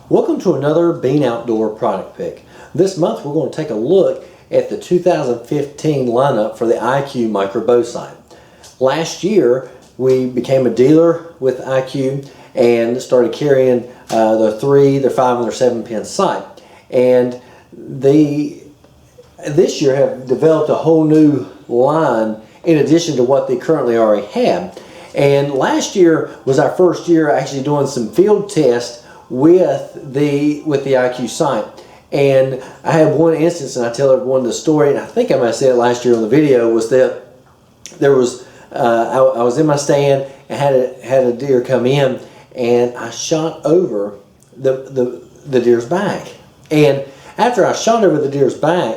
Welcome to another Bean Outdoor product pick. This month we're going to take a look at the 2015 lineup for the IQ micro bow sight. Last year we became a dealer with IQ and started carrying their 3, their 5, and their 7 pin sight. And this year have developed a whole new line in addition to what they currently already have. And last year was our first year actually doing some field tests with the IQ sight. And I had one instance, and I tell everyone the story, and I think I might have said it last year on the video, was that there was I was in my stand and had a deer come in, and I shot over the deer's back. And after I shot over the deer's back,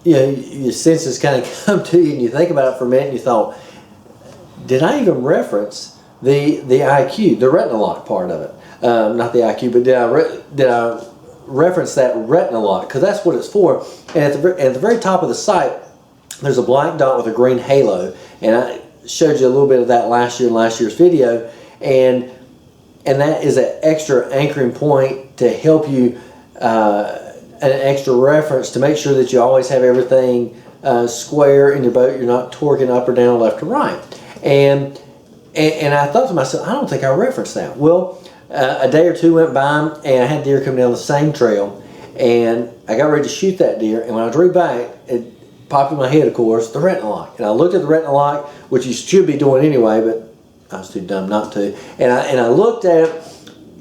your senses kind of come to you, and you think about it for a minute, and you thought, did I even reference the IQ, the retina lock part of it? Not the IQ, but did I reference that retina lock? Because that's what it's for. And at the very top of the sight, there's a black dot with a green halo, and I showed you a little bit of that last year in last year's video. And that is an extra anchoring point to help you, an extra reference to make sure that you always have everything square in your boat. You're not torquing up or down, left or right. And I thought to myself, I don't think I referenced that. Well, a day or two went by, and I had deer coming down the same trail, and I got ready to shoot that deer, and when I drew back, it popped in my head, of course, the retina lock. And I looked at the retina lock, which you should be doing anyway, but I was too dumb not to. And I looked at it,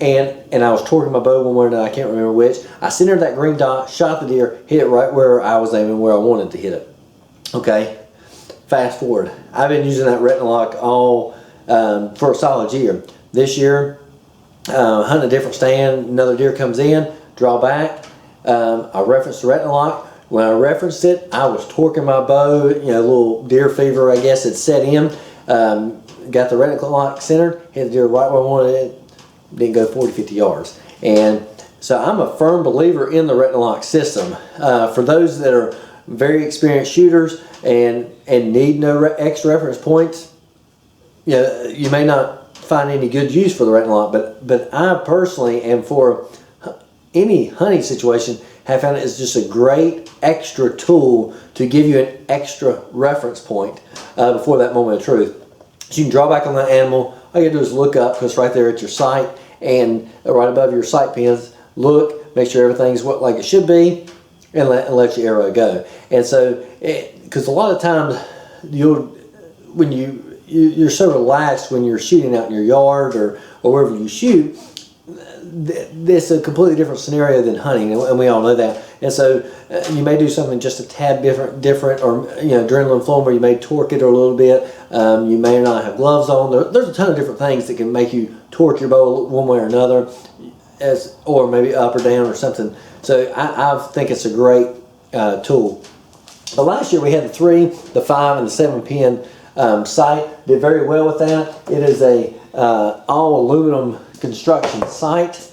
and I was torquing my bow one way or another, I can't remember which. I centered that green dot, shot the deer, hit it right where I was aiming, where I wanted to hit it. Okay, fast forward. I've been using that retina lock all for a solid year. This year, hunting a different stand, another deer comes in, draw back, I referenced the retina lock. When I referenced it, I was torquing my bow, a little deer fever, I guess, had set in. Got the retina lock centered, hit the deer right where I wanted it, didn't go 40, 50 yards. And so I'm a firm believer in the retina lock system. For those that are very experienced shooters and need no extra reference points, you may not find any good use for the retina lock, but I personally, and for any hunting situation, have found it is just a great extra tool to give you an extra reference point before that moment of truth. So you can draw back on that animal. All you gotta do is look up, because it's right there at your sight, and right above your sight pins, look, make sure everything's like it should be, and let your arrow go. And so, because a lot of times you're so relaxed when you're shooting out in your yard or wherever you shoot, this is a completely different scenario than hunting, and we all know that. And so you may do something just a tad different, or adrenaline flowing, where you may torque it a little bit. You may not have gloves on. There's a ton of different things that can make you torque your bow one way or another, or maybe up or down or something. So I think it's a great tool. But last year we had the 3, the 5, and the 7 pin sight. Did very well with that. It is a all aluminum construction sight.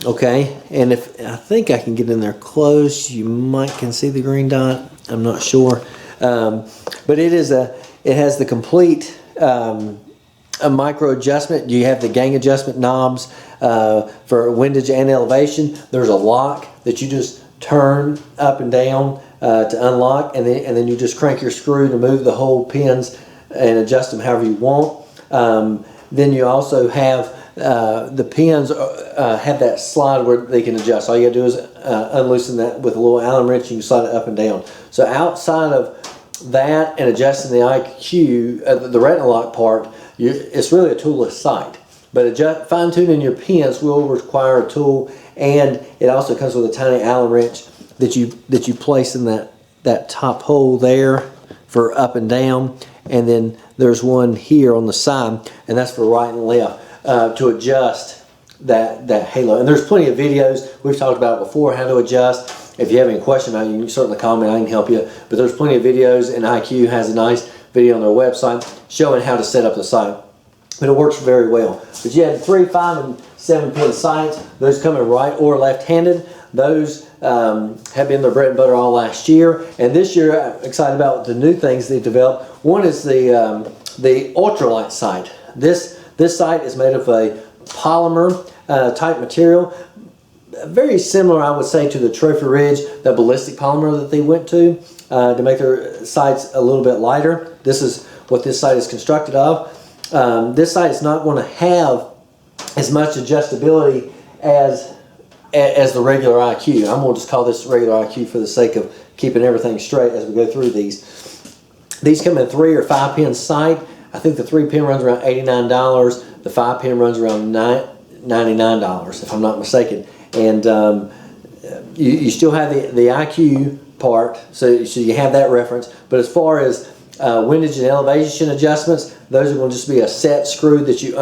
Okay, and I think I can get in there close, you might can see the green dot. I'm not sure, but it has the complete a micro adjustment. You have the gang adjustment knobs for windage and elevation. There's a lock that you just turn up and down to unlock, and then you just crank your screw to move the whole pins and adjust them however you want. Then you also have the pins have that slide where they can adjust. All you gotta do is unloosen that with a little Allen wrench, and you can slide it up and down. So outside of that and adjusting the IQ, the retina lock part, it's really a toolless sight. But fine tuning your pins will require a tool, and it also comes with a tiny Allen wrench that you place in that top hole there for up and down, and then there's one here on the side, and that's for right and left to adjust that halo. And there's plenty of videos we've talked about before how to adjust. If you have any question about it, you can certainly comment. I can help you. But there's plenty of videos, and IQ has a nice video on their website showing how to set up the sight. But it works very well. But you had 3, 5, and 7 pin sights. Those come in right or left-handed. Those have been their bread and butter all last year. And this year, I'm excited about the new things they've developed. One is the ultralight sight. This sight is made of a polymer type material. Very similar, I would say, to the Trophy Ridge, the ballistic polymer that they went to make their sights a little bit lighter. This is what this sight is constructed of. This sight is not going to have as much adjustability as the regular IQ. I'm going to just call this regular IQ for the sake of keeping everything straight as we go through these. These come in 3 or 5 pin sight. I think the 3 pin runs around $89. The 5 pin runs around $99, if I'm not mistaken. And you still have the IQ part, so you have that reference. But as far as windage and elevation adjustments, those are going to just be a set screw that you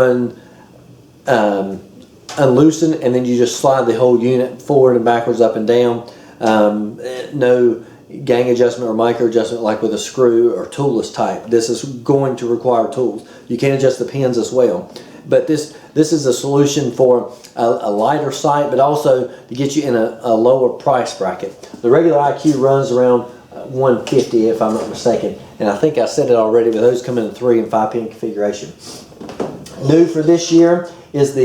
unloosen, and then you just slide the whole unit forward and backwards, up and down. No gang adjustment or micro adjustment like with a screw or toolless type. This is going to require tools. You can adjust the pins as well. But this is a solution for a lighter sight, but also to get you in a lower price bracket. The regular IQ runs around $150, if I'm not mistaken, and I think I said it already, but those come in a 3 and 5 pin configuration. New for this year is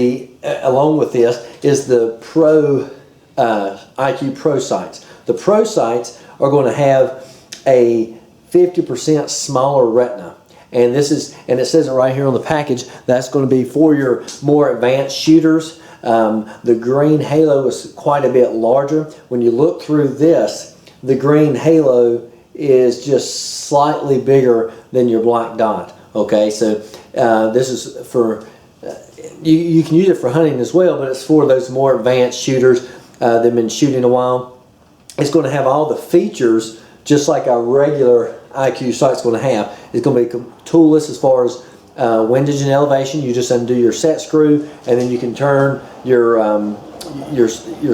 along with this is the Pro IQ Pro sights. The Pro sights are going to have a 50% smaller retina. And it says it right here on the package, that's going to be for your more advanced shooters. The green halo is quite a bit larger. When you look through this, the green halo is just slightly bigger than your black dot. Okay, so this is for, you can use it for hunting as well, but it's for those more advanced shooters that have been shooting a while. It's going to have all the features just like our regular IQ sight's going to have. It's going to be toolless as far as windage and elevation. You just undo your set screw, and then you can turn your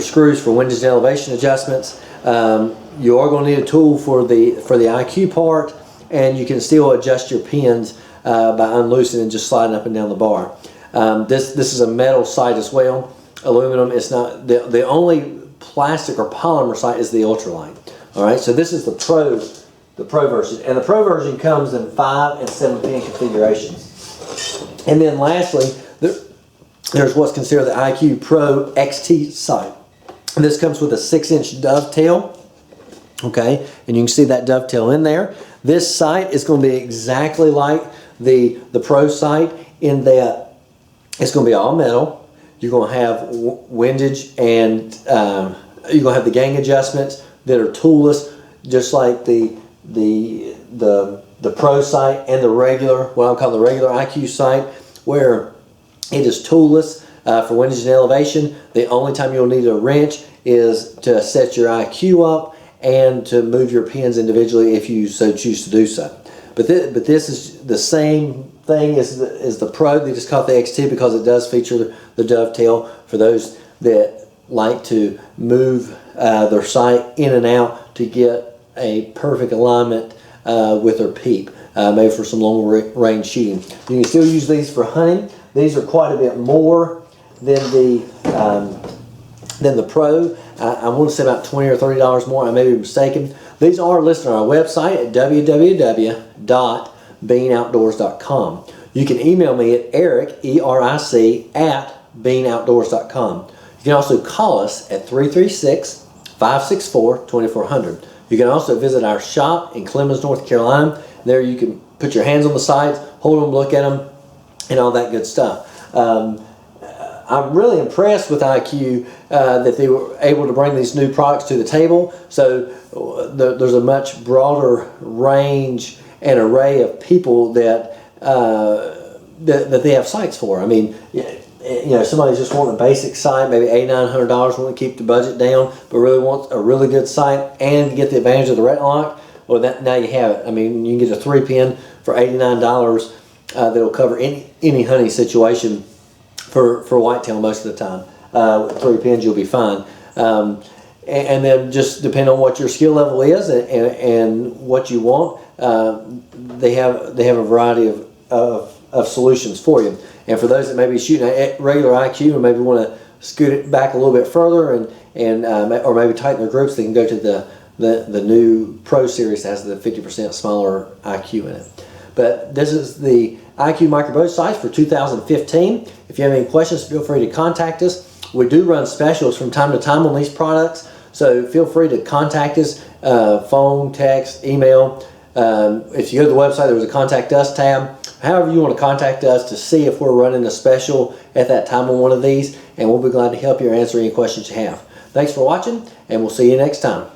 screws for windage and elevation adjustments. You are going to need a tool for the IQ part, and you can still adjust your pins by unloosening and just sliding up and down the bar. This is a metal sight as well, aluminum. It's not the only plastic or polymer sight is the ultralight. All right, so this is the Pro version, and the Pro version comes in 5 and 7 pin configurations. And then lastly, there's what's considered the IQ Pro XT sight. And this comes with a 6-inch dovetail. Okay, and you can see that dovetail in there. This sight is going to be exactly like the Pro sight in that it's going to be all metal. You're going to have windage and you're going to have the gang adjustments that are toolless, just like the Pro sight and the regular, what I'll call the regular IQ sight, where it is toolless for windage and elevation. The only time you'll need a wrench is to set your IQ up and to move your pins individually if you so choose to do so. But this is the same thing as the Pro. They just call it the XT because it does feature the dovetail for those that like to move their sight in and out to get a perfect alignment with their peep, maybe for some long range shooting. You can still use these for hunting. These are quite a bit more than the Pro. I want to say about $20 or $30 more. I may be mistaken. These are listed on our website at www.beanoutdoors.com. You can email me at Eric, E-R-I-C, @beanoutdoors.com. You can also call us at 336-564-2400. You can also visit our shop in Clemens, North Carolina. There you can put your hands on the sights, hold them, look at them, and all that good stuff. I'm really impressed with IQ that they were able to bring these new products to the table. So there's a much broader range and array of people that they have sights for. I mean, somebody's just wanting a basic sight, maybe $800, $900, want to keep the budget down, but really wants a really good sight and get the advantage of the retina lock. Well, now you have it. I mean, you can get a 3-pin for $89 that'll cover any hunting situation for whitetail most of the time. With 3 pins, you'll be fine. And then just depending on what your skill level is and what you want, they have a variety of solutions for you. And for those that may be shooting a regular IQ and maybe want to scoot it back a little bit further or maybe tighten their groups, they can go to the new Pro series that has the 50% smaller IQ in it. But this is the IQ microburst sites for 2015. If you have any questions, feel free to contact us. We do run specials from time to time on these products, so feel free to contact us, phone, text, email. If you go to the website, there's a contact us tab. However you want to contact us to see if we're running a special at that time on one of these, and we'll be glad to help you or answer any questions you have. Thanks for watching, and we'll see you next time.